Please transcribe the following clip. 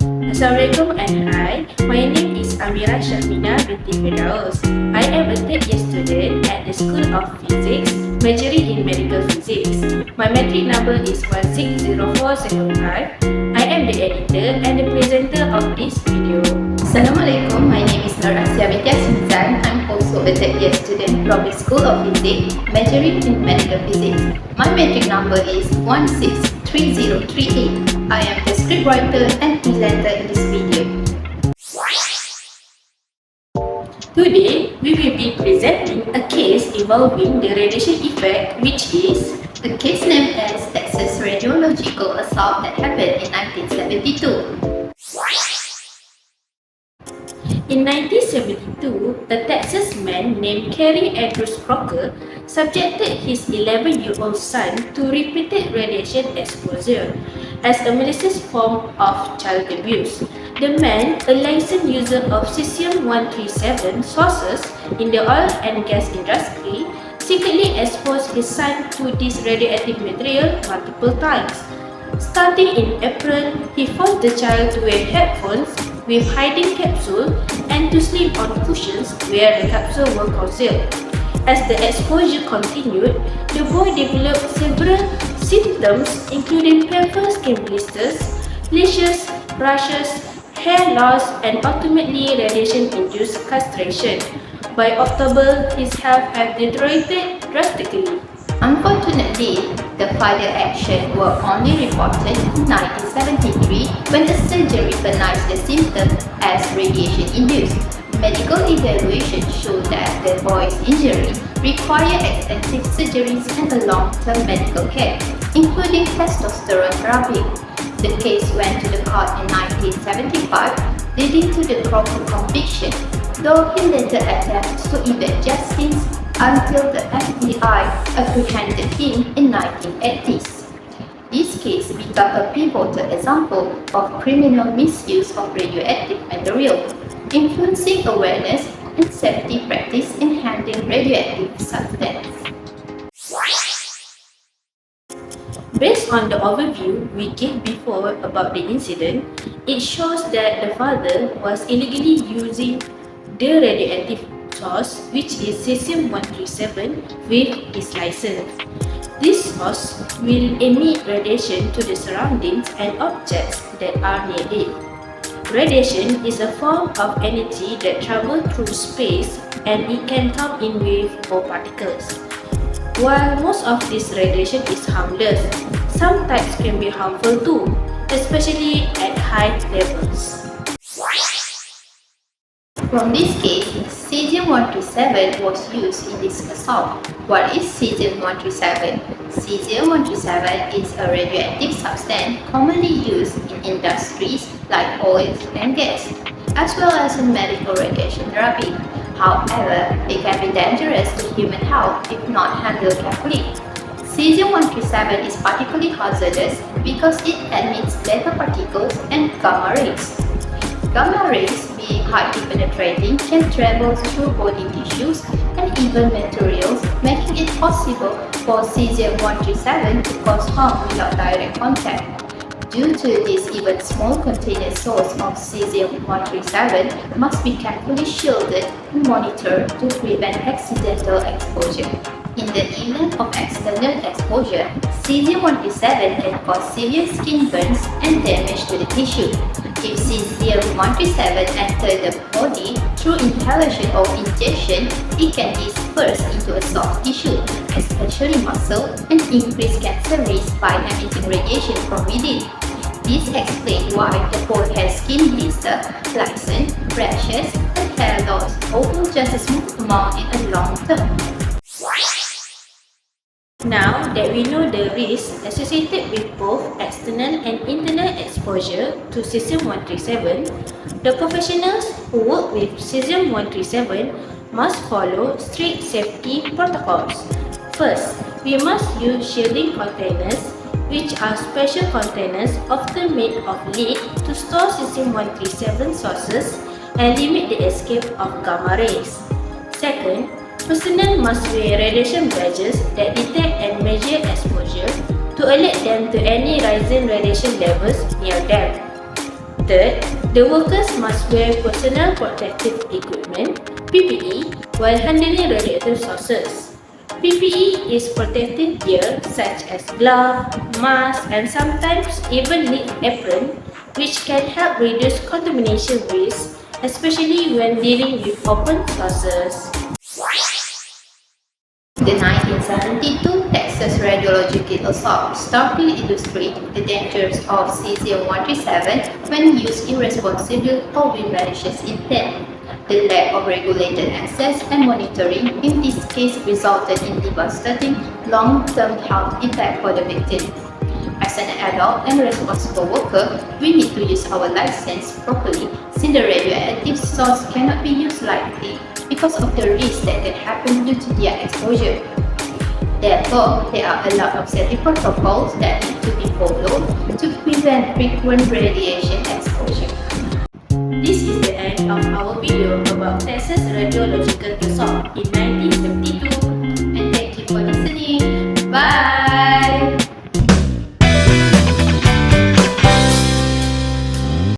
Assalamualaikum and hi. My name is AMIRAH SYAHMINA binti FIRDAUS. I am a third year student at the School of Physics, majoring in medical physics. My metric number is 160475. I am the editor and the presenter of this video. Assalamualaikum, my name is NUR ASIAH Binti Hasnizan. I'm also a third year student from the School of Physics, majoring in medical physics. My metric number is 163038. I am the scriptwriter and presenter in this video. Today, we will be presenting a case involving the radiation effect, which is The case named as Texas radiological assault that happened in 1972. In 1972, a Texas man named Kerry Andrews Crocker subjected his 11-year-old son to repeated radiation exposure as a malicious form of child abuse. The man, a licensed user of cesium-137 sources in the oil and gas industry, secretly exposed his son to this radioactive material multiple times. Starting in April, he forced the child to wear headphones with hiding capsule and to sleep on cushions where the capsule were concealed. As the exposure continued, the boy developed several symptoms including painful skin blisters, lesions, rashes, hair loss, and ultimately radiation-induced castration. By October, his health had deteriorated drastically. Unfortunately, the further action were only reported in 1973 when a surgeon recognized the symptoms as radiation-induced. Medical evaluation showed that the boy's injury required extensive surgeries and a long-term medical care, including testosterone therapy. The case went to the court in 1975, leading to the Crocker conviction, though he later attempted to evade justice until the FBI apprehended him in 1980s. This case became a pivotal example of criminal misuse of radioactive material, influencing awareness and safety practice in handling radioactive substances. Based on the overview we gave before about the incident, it shows that the father was illegally using the radioactive source, which is cesium-137, with his license. This source will emit radiation to the surroundings and objects that are near it. Radiation is a form of energy that travels through space, and it can come in waves or particles. While most of this radiation is harmless, some types can be harmful too, especially at high levels. From this case, cesium-137 was used in this assault. What is cesium-137? Cesium-137 is a radioactive substance commonly used in industries like oil and gas, as well as in medical radiation therapy. However, it can be dangerous to human health if not handled carefully. Cesium-137 is particularly hazardous because it emits beta particles and gamma rays. Gamma rays, being highly penetrating, can travel through body tissues and even materials, making it possible for cesium-137 to cause harm without direct contact. Due to this, even small container source of cesium-137 must be carefully shielded and monitored to prevent accidental exposure. In the event of external exposure, cesium-137 can cause severe skin burns and damage to the tissue. If cesium-137 enters the body through inhalation or ingestion, it can disperse into a soft tissue, especially muscle, and increase cancer risk by emitting radiation from within. This explains why the boy has skin blister, lice, rashes, and hair loss, although just a small amount in a long term. Now that we know the risks associated with both external and internal exposure to cesium-137, the professionals who work with cesium-137 must follow strict safety protocols. First, we must use shielding containers, which are special containers often made of lead to store cesium-137 sources and limit the escape of gamma rays. Second, personnel must wear radiation badges that detect and measure exposure to alert them to any rising radiation levels near them. Third, the workers must wear personal protective equipment (PPE) while handling radioactive sources. PPE is protective gear such as gloves, masks, and sometimes even need apron, which can help reduce contamination risk, especially when dealing with open sources. The 1972 Texas radiological assault starkly illustrates the dangers of cesium-137 when used irresponsibly or with malicious intent. The lack of regulated access and monitoring in this case resulted in devastating long-term health effects for the victim. As an adult and responsible worker, we need to use our license properly since the radioactive source cannot be used lightly because of the risks that can happen due to their exposure. Therefore, there are a lot of safety protocols that need to be followed to prevent frequent radiation exposure. This is the end of our video about Texas radiological